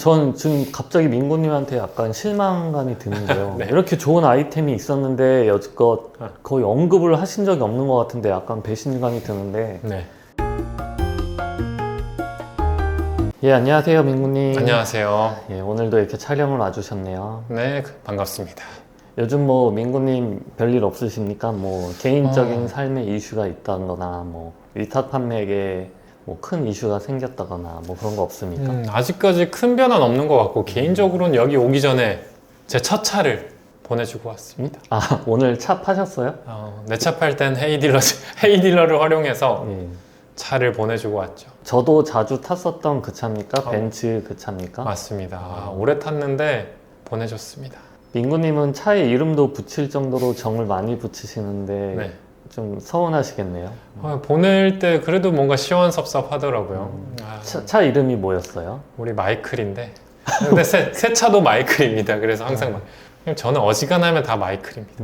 전 지금 갑자기 민구님한테 약간 실망감이 드는데요. 네. 이렇게 좋은 아이템이 있었는데 여지껏 거의 언급을 하신 적이 없는 것 같은데 약간 배신감이 드는데. 네. 예, 안녕하세요, 민구님. 안녕하세요. 예, 오늘도 이렇게 촬영을 와주셨네요. 네, 반갑습니다. 요즘 뭐 민구님 별일 없으십니까? 뭐 개인적인 삶의 이슈가 있다거나 뭐 위탁 판매에 뭐 큰 이슈가 생겼다거나 뭐 그런 거 없습니까? 아직까지 큰 변화는 없는 것 같고 개인적으로는 여기 오기 전에 제 첫 차를 보내주고 왔습니다. 아, 오늘 차 파셨어요? 내 차 팔 땐 헤이딜러를 활용해서 예. 차를 보내주고 왔죠. 저도 자주 탔었던 그 차입니까? 어. 벤츠 그 차입니까? 맞습니다. 오래 탔는데 보내줬습니다. 민구님은 차에 이름도 붙일 정도로 정을 많이 붙이시는데 네. 좀 서운하시겠네요. 보낼 때 그래도 뭔가 시원섭섭하더라고요. 차 이름이 뭐였어요? 우리 마이클인데 근데 새 차도 마이클입니다. 그래서 항상 그냥 저는 어지간하면 다 마이클입니다.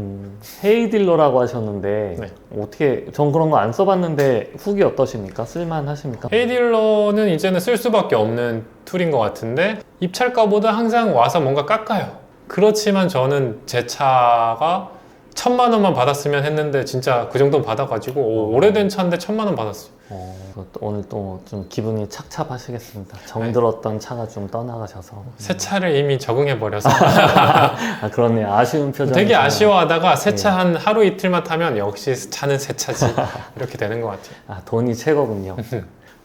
헤이딜러라고 하셨는데 네. 어떻게 전 그런 거 안 써봤는데 후기 어떠십니까? 쓸만하십니까? 헤이딜러는 이제는 쓸 수밖에 없는 툴인 것 같은데 입찰가보다 항상 와서 뭔가 깎아요. 그렇지만 저는 제 차가 1,000만 원만 받았으면 했는데 진짜 그 정도 받아가지고 오래된 차인데 1,000만 원 받았어요. 오늘 또 좀 기분이 착잡하시겠습니다. 정들었던 차가 좀 떠나가셔서. 새 차를 이미 적응해버려서 아, 그렇네요. 아쉬운 표정. 되게 아쉬워하다가 새 차 한 하루 이틀만 타면 역시 차는 새 차지 이렇게 되는 것 같아요. 아, 돈이 최고군요.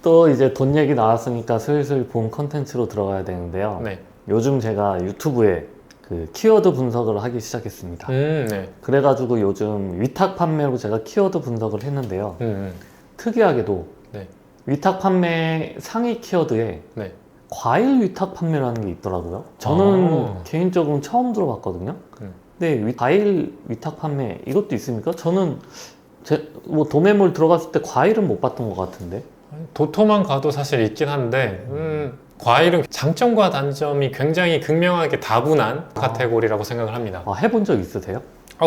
또 이제 돈 얘기 나왔으니까 슬슬 본 컨텐츠로 들어가야 되는데요. 네. 요즘 제가 유튜브에 그 키워드 분석을 하기 시작했습니다. 네. 그래가지고 요즘 위탁 판매로 제가 키워드 분석을 했는데요. 특이하게도 네. 위탁 판매 상위 키워드에 네. 과일 위탁 판매라는 게 있더라고요. 저는 아. 개인적으로 처음 들어봤거든요. 근데 과일 위탁 판매 이것도 있습니까? 저는 뭐 도매몰 들어갔을 때 과일은 못 봤던 것 같은데. 도토만 가도 사실 있긴 한데 과일은 장점과 단점이 굉장히 극명하게 다분한 카테고리라고 생각을 합니다. 해본 적 있으세요?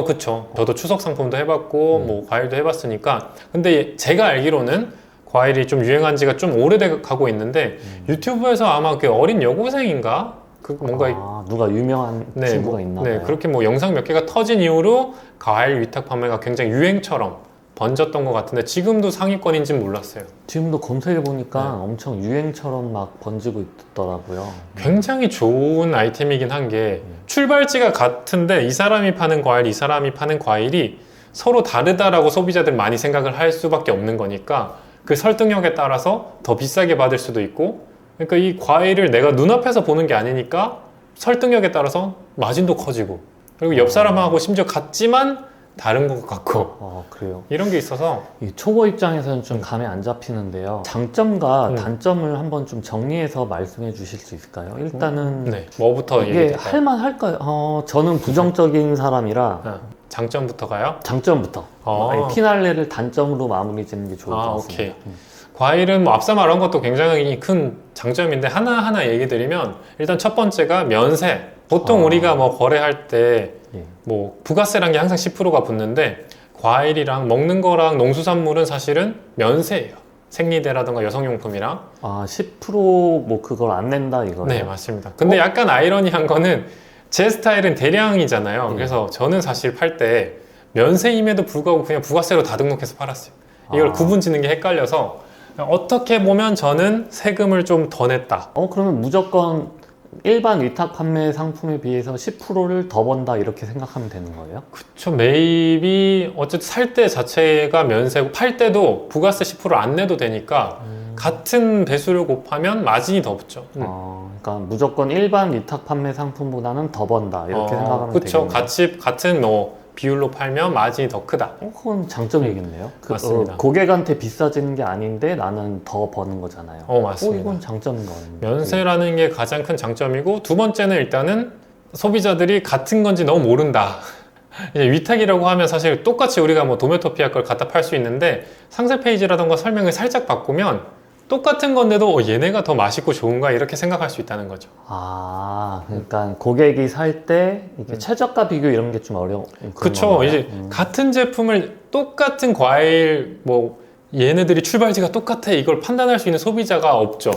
그쵸. 저도 추석 상품도 해봤고 뭐 과일도 해봤으니까. 근데 제가 알기로는 과일이 좀 유행한 지가 좀 오래돼 가고 있는데 유튜브에서 아마 그 어린 여고생인가? 그 뭔가 누가 유명한 친구가 있나 봐요. 네, 그렇게 뭐 영상 몇 개가 터진 이후로 과일 위탁 판매가 굉장히 유행처럼 번졌던 것 같은데 지금도 상위권인지는 몰랐어요. 지금도 검색해보니까 엄청 유행처럼 막 번지고 있더라고요. 굉장히 좋은 아이템이긴 한 게 출발지가 같은데 이 사람이 파는 과일, 이 사람이 파는 과일이 서로 다르다라고 소비자들 많이 생각을 할 수밖에 없는 거니까 그 설득력에 따라서 더 비싸게 받을 수도 있고, 그러니까 이 과일을 내가 눈앞에서 보는 게 아니니까 설득력에 따라서 마진도 커지고, 그리고 옆 사람하고 심지어 같지만 다른 것 같고 그래요. 이런 게 있어서 이 초보 입장에서는 좀 감이 안 잡히는데요. 장점과 단점을 한번 좀 정리해서 말씀해 주실 수 있을까요? 일단은 네, 뭐부터 이게 얘기할까요? 할만할까요? 저는 부정적인 사람이라 장점부터 가요? 장점부터 피날레를 단점으로 마무리 짓는 게 좋을 것 같습니다. 오케이. 과일은 뭐 앞서 말한 것도 굉장히 큰 장점인데 하나하나 얘기 드리면 일단 첫 번째가 면세. 보통 우리가 뭐 거래할 때 뭐 부가세란 게 항상 10%가 붙는데 과일이랑 먹는 거랑 농수산물은 사실은 면세예요. 생리대라든가 여성용품이랑. 10% 그걸 안 낸다 이거예요? 네, 맞습니다. 근데 약간 아이러니한 거는 제 스타일은 대량이잖아요. 그래서 저는 사실 팔 때 면세임에도 불구하고 그냥 부가세로 다 등록해서 팔았어요. 이걸 구분 짓는 게 헷갈려서 어떻게 보면 저는 세금을 좀 더 냈다. 그러면 무조건 일반 위탁 판매 상품에 비해서 10%를 더 번다 이렇게 생각하면 되는 거예요? 그쵸. 매입이 어쨌든 살 때 자체가 면세고 팔 때도 부가세 10% 안 내도 되니까 같은 배수를 곱하면 마진이 더 붙죠. 그러니까 무조건 일반 위탁 판매 상품보다는 더 번다 이렇게 생각하면 그쵸. 되겠네요. 같은 비율로 팔면 마진이 더 크다. 그건 장점이겠네요. 맞습니다. 고객한테 비싸지는 게 아닌데 나는 더 버는 거잖아요. 맞습니다. 이건 장점인 거예요. 면세라는 게 가장 큰 장점이고, 두 번째는 일단은 소비자들이 같은 건지 너무 모른다. 이제 위탁이라고 하면 사실 똑같이 우리가 뭐 도메토피아 걸 갖다 팔 수 있는데 상세 페이지라던가 설명을 살짝 바꾸면 똑같은 건데도 얘네가 더 맛있고 좋은가 이렇게 생각할 수 있다는 거죠. 그러니까 고객이 살 때 최저가 비교 이런 게 좀 어려운 그쵸. 이제 같은 제품을 똑같은 과일 얘네들이 출발지가 똑같아 이걸 판단할 수 있는 소비자가 없죠.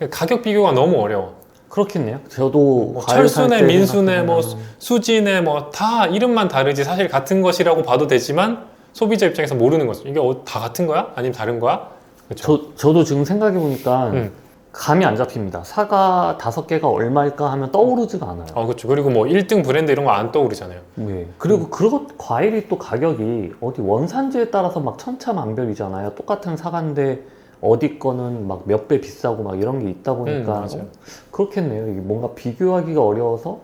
가격 비교가 너무 어려워. 그렇겠네요. 저도 뭐 과일 살 철순에 때 민순에 뭐 생각해보면은 수진에 뭐 다 이름만 다르지 사실 같은 것이라고 봐도 되지만 소비자 입장에서 모르는 거죠. 이게 다 같은 거야? 아니면 다른 거야? 그렇죠. 저도 지금 생각해보니까 음. 감이 안 잡힙니다. 사과 5개가 얼마일까 하면 떠오르지가 않아요. 그렇죠. 그리고 뭐 1등 브랜드 이런 거 안 떠오르잖아요. 네. 그리고 그것 과일이 또 가격이 어디 원산지에 따라서 막 천차만별이잖아요. 똑같은 사과인데 어디 거는 막 몇 배 비싸고 막 이런 게 있다 보니까 맞아요. 그렇겠네요. 이게 뭔가 비교하기가 어려워서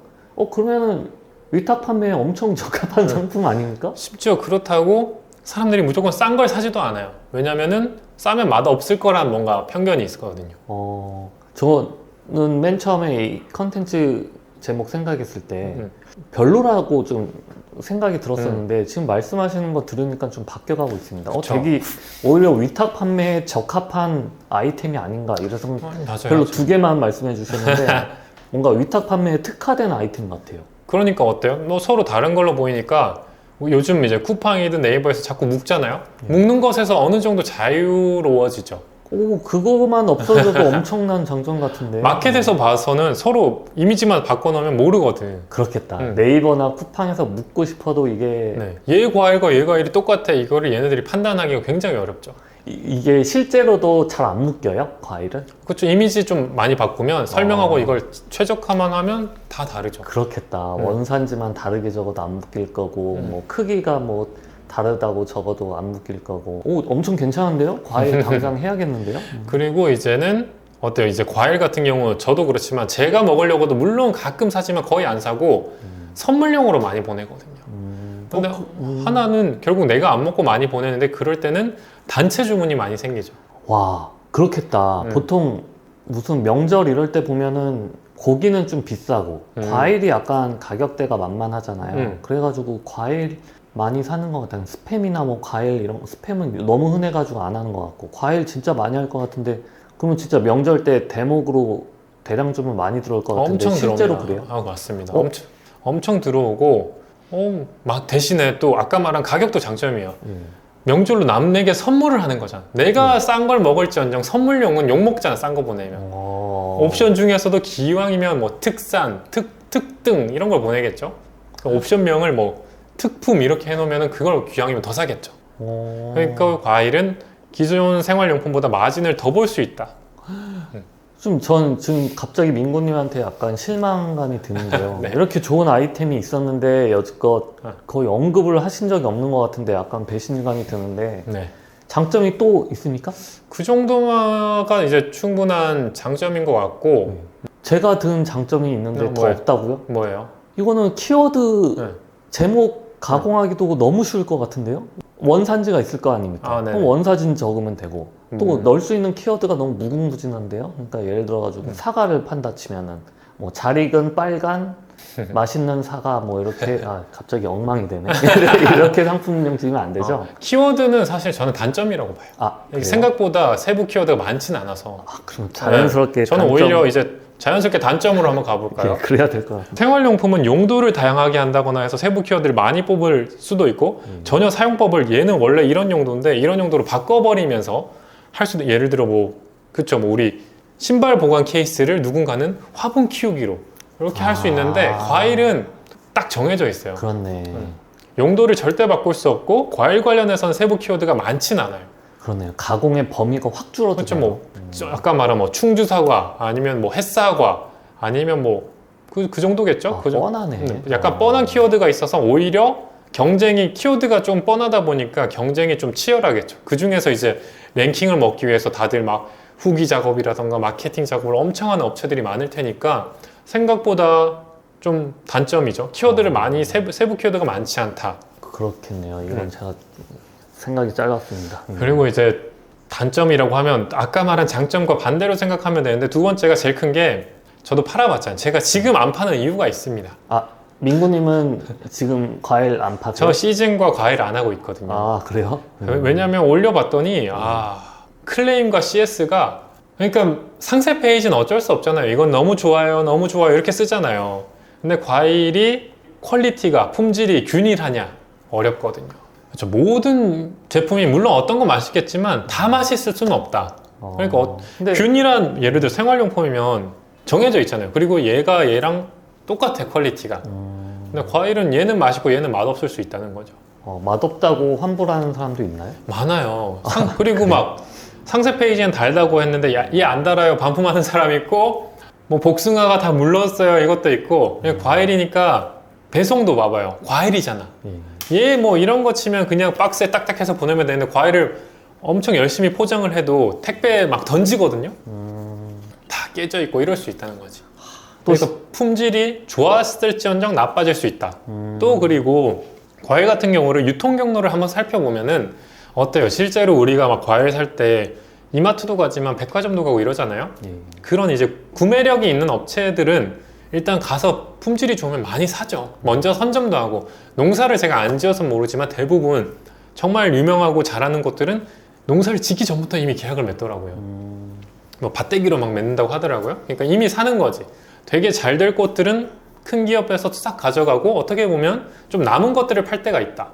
그러면은 위탁 판매에 엄청 적합한 상품 아닙니까? 심지어 그렇다고 사람들이 무조건 싼 걸 사지도 않아요. 왜냐면은 싸면 맛 없을 거란 뭔가 편견이 있거든요. 저는 맨 처음에 이 컨텐츠 제목 생각했을 때 음. 별로라고 좀 생각이 들었었는데 지금 말씀하시는 거 들으니까 좀 바뀌어가고 있습니다. 그쵸. 되게 오히려 위탁 판매에 적합한 아이템이 아닌가 이래서 맞아요. 별로 2개만 말씀해 주셨는데 뭔가 위탁 판매에 특화된 아이템 같아요. 그러니까 어때요? 뭐 서로 다른 걸로 보이니까 요즘 이제 쿠팡이든 네이버에서 자꾸 묶잖아요. 묶는 것에서 어느 정도 자유로워지죠. 그거만 없어져도 엄청난 장점 같은데. 마켓에서 봐서는 서로 이미지만 바꿔놓으면 모르거든. 그렇겠다. 네이버나 쿠팡에서 묻고 싶어도 이게 네. 얘 과일과 얘 과일이 똑같아. 이거를 얘네들이 판단하기가 굉장히 어렵죠. 이게 실제로도 잘 안 묶여요? 과일은? 그렇죠. 이미지 좀 많이 바꾸면 설명하고 이걸 최적화만 하면 다 다르죠. 그렇겠다. 원산지만 다르게 적어도 안 묶일 거고 뭐 크기가 뭐 다르다고 적어도 안 묶일 거고. 엄청 괜찮은데요? 과일 당장 해야겠는데요? 그리고 이제는 어때요? 이제 과일 같은 경우 저도 그렇지만 제가 먹으려고도 물론 가끔 사지만 거의 안 사고 선물용으로 많이 보내거든요. 근데 하나는 결국 내가 안 먹고 많이 보내는데 그럴 때는 단체 주문이 많이 생기죠. 와, 그렇겠다. 보통 무슨 명절 이럴 때 보면은 고기는 좀 비싸고 과일이 약간 가격대가 만만하잖아요. 그래가지고 과일 많이 사는 것 같아요. 스팸이나 뭐 과일 이런 스팸은 너무 흔해가지고 안 하는 것 같고 과일 진짜 많이 할 것 같은데 그러면 진짜 명절 때 대목으로 대량 주문 많이 들어올 것 같은데 엄청 실제로 들어옵니다. 그래요? 맞습니다. 엄청 들어오고 막 대신에 또 아까 말한 가격도 장점이에요. 명절로 남에게 선물을 하는 거잖아. 내가 싼 걸 먹을지언정 선물용은 욕먹잖아. 싼 거 보내면. 옵션 중에서도 기왕이면 뭐 특산, 특등 이런 걸 보내겠죠. 옵션명을 뭐 특품 이렇게 해놓으면 그걸 기왕이면 더 사겠죠. 그러니까 과일은 기존 생활용품보다 마진을 더 볼 수 있다. 전 지금 갑자기 민구님한테 약간 실망감이 드는데요. 네. 이렇게 좋은 아이템이 있었는데 여지껏 거의 언급을 하신 적이 없는 것 같은데 약간 배신감이 드는데 네. 장점이 또 있습니까? 그 정도가 이제 충분한 장점인 것 같고 제가 든 장점이 있는데 더 뭐예요? 없다고요? 뭐예요? 이거는 키워드 네. 제목 가공하기도 너무 쉬울 것 같은데요? 원산지가 있을 거 아닙니까? 네. 그럼 원산지 적으면 되고 또 넣을 수 있는 키워드가 너무 무궁무진한데요? 그러니까 예를 들어가지고 사과를 판다 치면은 뭐 잘 익은 빨간 맛있는 사과 뭐 이렇게 갑자기 엉망이 되네. 이렇게 상품명 지으면 안 되죠? 키워드는 사실 저는 단점이라고 봐요. 그래요? 생각보다 세부 키워드가 많진 않아서 그럼 자연스럽게 저는 단점- 오히려 이제 자연스럽게 단점으로 한번 가볼까요? 그래야 될 것 같아요. 생활용품은 용도를 다양하게 한다거나 해서 세부 키워드를 많이 뽑을 수도 있고 전혀 사용법을 얘는 원래 이런 용도인데 이런 용도로 바꿔버리면서 할 수도 예를 들어 뭐 우리 신발 보관 케이스를 누군가는 화분 키우기로 이렇게 할 수 있는데 과일은 딱 정해져 있어요. 그렇네. 용도를 절대 바꿀 수 없고 과일 관련해서는 세부 키워드가 많진 않아요. 그러네요. 가공의 범위가 확 줄어들어요. 그렇죠. 뭐 아까 말한 뭐 충주 사과 아니면 뭐 햇사과 아니면 뭐 그 정도겠죠. 뻔하네. 약간 뻔한 키워드가 있어서 오히려 키워드가 좀 뻔하다 보니까 경쟁이 좀 치열하겠죠. 그 중에서 이제 랭킹을 먹기 위해서 다들 막 후기 작업이라던가 마케팅 작업을 엄청 하는 업체들이 많을 테니까 생각보다 좀 단점이죠. 키워드를 많이 세부 키워드가 많지 않다. 그렇겠네요. 이건 제가 생각이 짧았습니다. 그리고 이제 단점이라고 하면 아까 말한 장점과 반대로 생각하면 되는데 두 번째가 제일 큰 게 저도 팔아봤잖아요. 제가 지금 안 파는 이유가 있습니다. 민구님은 지금 과일 안 파세요? 저 시즌과 과일 안 하고 있거든요. 그래요? 왜냐면 올려봤더니 클레임과 CS가 그러니까 상세 페이지는 어쩔 수 없잖아요. 이건 너무 좋아요, 너무 좋아요 이렇게 쓰잖아요. 근데 과일이 퀄리티가 품질이 균일하냐 어렵거든요. 그렇죠. 모든 제품이 물론 어떤 건 맛있겠지만 다 맛있을 수는 없다. 그러니까 근데 균일한 예를 들어 생활용품이면 정해져 있잖아요. 그리고 얘가 얘랑 똑같아, 퀄리티가. 근데 과일은 얘는 맛있고 얘는 맛없을 수 있다는 거죠. 맛없다고 환불하는 사람도 있나요? 많아요. 그리고 막 상세 페이지엔 달다고 했는데 얘 안 달아요 반품하는 사람 있고, 뭐 복숭아가 다 물렀어요 이것도 있고. 과일이니까 배송도 봐봐요. 과일이잖아. 얘 뭐 이런 거 치면 그냥 박스에 딱딱해서 보내면 되는데 과일을 엄청 열심히 포장을 해도 택배에 막 던지거든요. 다 깨져 있고 이럴 수 있다는 거지. 그래서 품질이 좋았을지언정 나빠질 수 있다. 또 그리고 과일 같은 경우를 유통 경로를 한번 살펴보면은 어때요? 실제로 우리가 막 과일 살 때 이마트도 가지만 백화점도 가고 이러잖아요. 그런 이제 구매력이 있는 업체들은 일단 가서 품질이 좋으면 많이 사죠. 먼저 선점도 하고. 농사를 제가 안 지어서 모르지만 대부분 정말 유명하고 잘하는 곳들은 농사를 짓기 전부터 이미 계약을 맺더라고요. 뭐 밭대기로 막 맺는다고 하더라고요. 그러니까 이미 사는 거지. 되게 잘 될 곳들은 큰 기업에서 싹 가져가고 어떻게 보면 좀 남은 것들을 팔 때가 있다.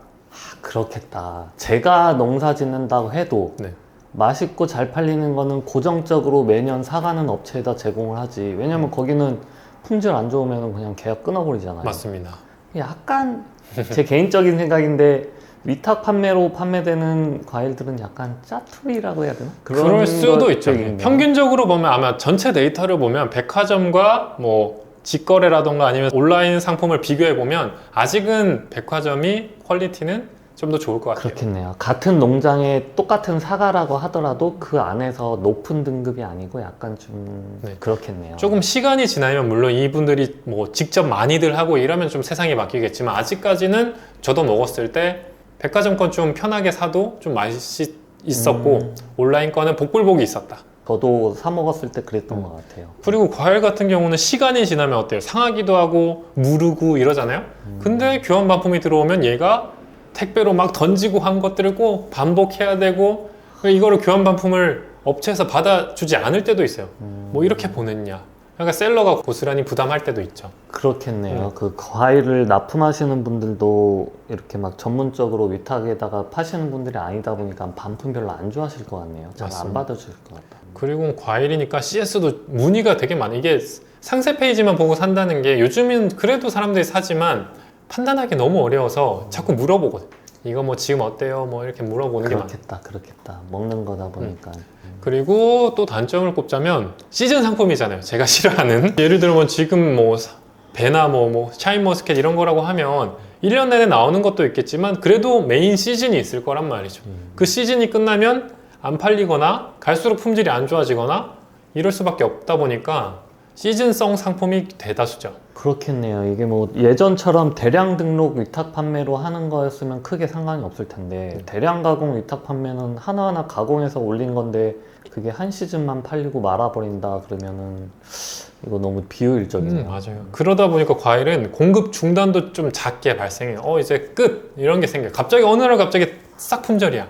그렇겠다. 제가 농사 짓는다고 해도 네. 맛있고 잘 팔리는 거는 고정적으로 매년 사가는 업체에다 제공을 하지. 왜냐면 거기는 품질 안 좋으면 그냥 계약 끊어버리잖아요. 맞습니다. 약간 제 개인적인 생각인데 위탁 판매로 판매되는 과일들은 약간 짜투리라고 해야 되나? 그럴 수도 있죠. 것들인가요? 평균적으로 보면 아마 전체 데이터를 보면 백화점과 뭐 직거래라던가 아니면 온라인 상품을 비교해 보면 아직은 백화점이 퀄리티는 좀 더 좋을 것 같아요. 그렇겠네요. 같은 농장에 똑같은 사과라고 하더라도 그 안에서 높은 등급이 아니고 약간 좀 그렇겠네요. 조금 시간이 지나면 물론 이분들이 뭐 직접 많이들 하고 이러면 좀 세상이 바뀌겠지만 아직까지는 저도 먹었을 때 백화점 건 좀 편하게 사도 좀 맛이 있었고 온라인 거는 복불복이 있었다. 저도 사 먹었을 때 그랬던 것 같아요. 그리고 과일 같은 경우는 시간이 지나면 어때요? 상하기도 하고 무르고 이러잖아요. 근데 교환 반품이 들어오면 얘가 택배로 막 던지고 한 것들을 꼭 반복해야 되고, 이거를 교환 반품을 업체에서 받아주지 않을 때도 있어요. 뭐 이렇게 보냈냐. 그러니까 셀러가 고스란히 부담할 때도 있죠. 그렇겠네요. 그 과일을 납품하시는 분들도 이렇게 막 전문적으로 위탁에다가 파시는 분들이 아니다 보니까 반품 별로 안 좋아하실 것 같네요. 잘 안 맞습니다. 받아줄 것 같다. 그리고 과일이니까 CS도 문의가 되게 많아요. 이게 상세 페이지만 보고 산다는 게 요즘은 그래도 사람들이 사지만 판단하기 너무 어려워서 자꾸 물어보거든. 이거 뭐 지금 어때요? 뭐 이렇게 물어보는 게 많아요. 그렇겠다. 먹는 거다 보니까. 그리고 또 단점을 꼽자면 시즌 상품이잖아요. 제가 싫어하는. 예를 들면 지금 뭐 배나 뭐 샤인머스켓 이런 거라고 하면 1년 내내 나오는 것도 있겠지만 그래도 메인 시즌이 있을 거란 말이죠. 그 시즌이 끝나면 안 팔리거나 갈수록 품질이 안 좋아지거나 이럴 수밖에 없다 보니까 시즌성 상품이 대다수죠. 그렇겠네요. 이게 뭐 예전처럼 대량 등록 위탁 판매로 하는 거였으면 크게 상관이 없을 텐데 대량 가공 위탁 판매는 하나하나 가공해서 올린 건데 그게 한 시즌만 팔리고 말아버린다 그러면은 이거 너무 비효율적이네요. 맞아요. 그러다 보니까 과일은 공급 중단도 좀 작게 발생해요. 이제 끝! 이런 게 생겨요. 갑자기 어느 날 갑자기 싹 품절이야.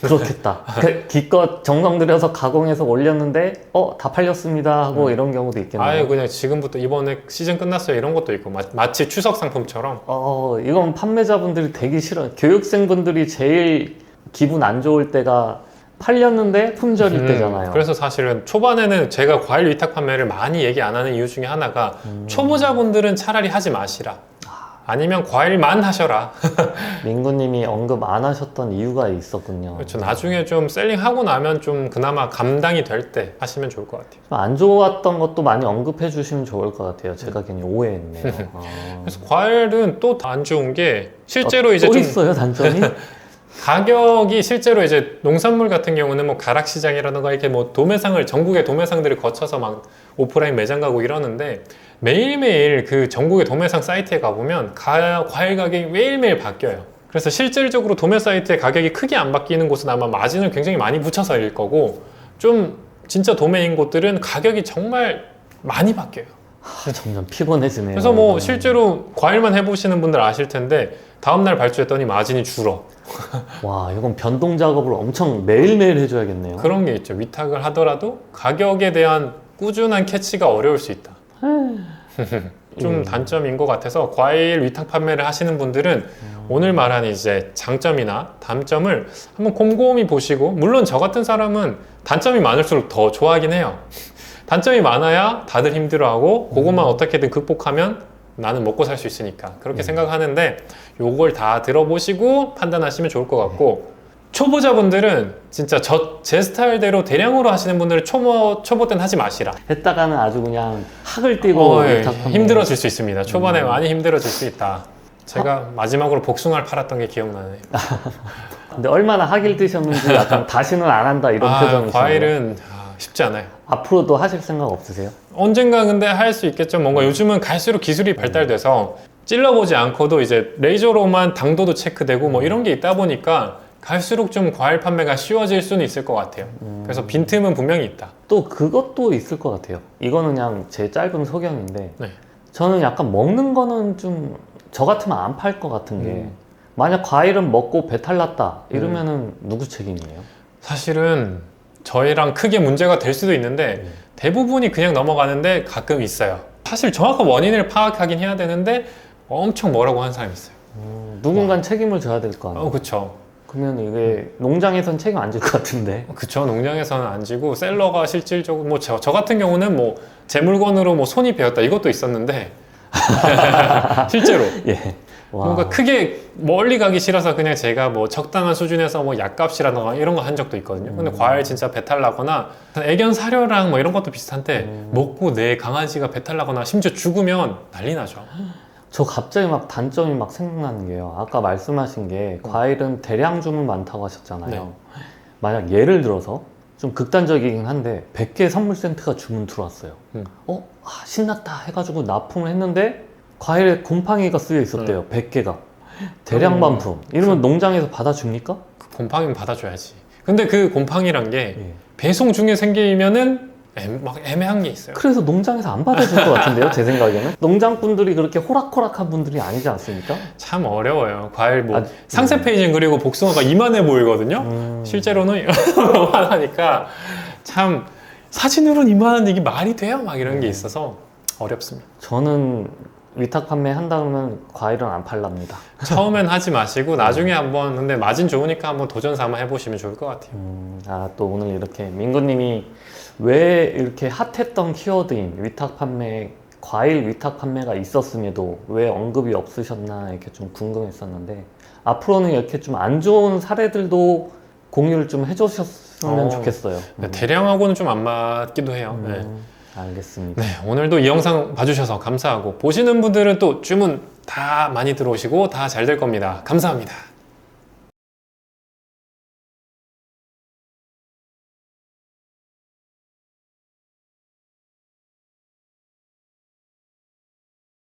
그렇겠다. 기껏 정성 들여서 가공해서 올렸는데 다 팔렸습니다 하고 이런 경우도 있겠네요. 아예 그냥 지금부터 이번에 시즌 끝났어요 이런 것도 있고 마치 추석 상품처럼. 이건 판매자분들이 되게 싫어요. 교육생분들이 제일 기분 안 좋을 때가 팔렸는데 품절일 때잖아요. 그래서 사실은 초반에는 제가 과일 위탁 판매를 많이 얘기 안 하는 이유 중에 하나가 초보자분들은 차라리 하지 마시라. 아니면 과일만 하셔라. 민구님이 언급 안 하셨던 이유가 있었군요. 그렇죠. 나중에 좀 셀링하고 나면 좀 그나마 감당이 될 때 하시면 좋을 것 같아요. 안 좋았던 것도 많이 언급해 주시면 좋을 것 같아요. 제가 괜히 오해했네요. 그래서 과일은 또 안 좋은 게 실제로 이제 또 좀 있어요 단점이? 가격이 실제로 이제 농산물 같은 경우는 뭐 가락시장이라든가 이렇게 뭐 도매상을 전국의 도매상들을 거쳐서 막 오프라인 매장 가고 이러는데 매일매일 그 전국의 도매상 사이트에 가보면 과일 가격이 매일매일 바뀌어요. 그래서 실질적으로 도매 사이트의 가격이 크게 안 바뀌는 곳은 아마 마진을 굉장히 많이 붙여서일 거고 좀 진짜 도매인 곳들은 가격이 정말 많이 바뀌어요. 점점 피곤해지네요. 그래서 뭐 실제로 과일만 해보시는 분들 아실 텐데 다음날 발주했더니 마진이 줄어. 와, 이건 변동 작업을 엄청 매일매일 해줘야겠네요. 그런 게 있죠. 위탁을 하더라도 가격에 대한 꾸준한 캐치가 어려울 수 있다. 좀 단점인 것 같아서 과일 위탁 판매를 하시는 분들은 오늘 말한 이제 장점이나 단점을 한번 곰곰이 보시고, 물론 저 같은 사람은 단점이 많을수록 더 좋아하긴 해요. 단점이 많아야 다들 힘들어하고 그것만 어떻게든 극복하면 나는 먹고 살 수 있으니까 그렇게 생각하는데 요걸 다 들어보시고 판단하시면 좋을 것 같고 초보자분들은 진짜 제 스타일대로 대량으로 하시는 분들은 초보 때는 하지 마시라. 했다가는 아주 그냥 학을 띄고 예, 위탁 판매. 힘들어질 수 있습니다. 초반에 많이 힘들어질 수 있다. 제가 마지막으로 복숭아를 팔았던 게 기억나네요. 근데 얼마나 하길 드셨는지 약간 다시는 안 한다 이런 표정이시네요. 과일은 쉽지 않아요. 앞으로도 하실 생각 없으세요? 언젠가 근데 할 수 있겠죠. 뭔가 요즘은 갈수록 기술이 발달돼서 찔러보지 않고도 이제 레이저로만 당도도 체크되고 뭐 이런 게 있다 보니까 갈수록 좀 과일 판매가 쉬워질 수는 있을 것 같아요. 그래서 빈틈은 분명히 있다. 또 그것도 있을 것 같아요. 이거는 그냥 제 짧은 소견인데 네. 저는 약간 먹는 거는 좀 저 같으면 안 팔 것 같은 게 만약 과일은 먹고 배탈 났다 이러면은 누구 책임이에요? 사실은 저희랑 크게 문제가 될 수도 있는데 대부분이 그냥 넘어가는데 가끔 있어요. 사실 정확한 원인을 파악하긴 해야 되는데 엄청 뭐라고 하는 사람이 있어요. 누군가는 책임을 져야 될 거 아니에요? 그쵸. 그러면 이게 농장에선 책임 안 질 것 같은데. 그쵸. 농장에서는 안 지고 셀러가 실질적으로 뭐 저 같은 경우는 뭐 제 물건으로 뭐 손이 베었다 이것도 있었는데 실제로 예. 와. 뭔가 크게 멀리 가기 싫어서 그냥 제가 뭐 적당한 수준에서 뭐 약값이라던가 이런 거 한 적도 있거든요. 근데 과일 진짜 배탈 나거나 애견 사료랑 뭐 이런 것도 비슷한데 먹고 내 강아지가 배탈 나거나 심지어 죽으면 난리 나죠. 저 갑자기 막 단점이 막 생각나는 게요. 아까 말씀하신 게 과일은 대량 주문 많다고 하셨잖아요. 네. 만약 예를 들어서 좀 극단적이긴 한데 100개 선물 센터가 주문 들어왔어요. 신났다 해가지고 납품을 했는데 과일에 곰팡이가 쓰여 있었대요. 100개가. 대량 반품. 이러면 농장에서 받아줍니까? 그 곰팡이는 받아줘야지. 근데 그 곰팡이란 게 예. 배송 중에 생기면은 막 애매한 게 있어요. 그래서 농장에서 안 받아줄 것 같은데요, 제 생각에는. 농장분들이 그렇게 호락호락한 분들이 아니지 않습니까? 참 어려워요. 과일 뭐 상세 페이지는 그리고 복숭아가 이만해 보이거든요. 실제로는 이만하니까 참 사진으로는 이만한데 이게 말이 돼요? 막 이런 게 있어서 어렵습니다. 저는 위탁 판매 한다면 과일은 안 팔랍니다. 처음엔 하지 마시고 나중에 한번 근데 마진 좋으니까 한번 도전 삼아 해보시면 좋을 것 같아요. 또 오늘 이렇게 민구님이 왜 이렇게 핫했던 키워드인 위탁 판매, 과일 위탁 판매가 있었음에도 왜 언급이 없으셨나 이렇게 좀 궁금했었는데 앞으로는 이렇게 좀 안 좋은 사례들도 공유를 좀 해주셨으면 좋겠어요. 네, 대량하고는 좀 안 맞기도 해요. 네. 알겠습니다. 네, 오늘도 이 영상 봐주셔서 감사하고 보시는 분들은 또 주문 다 많이 들어오시고 다 잘 될 겁니다. 감사합니다.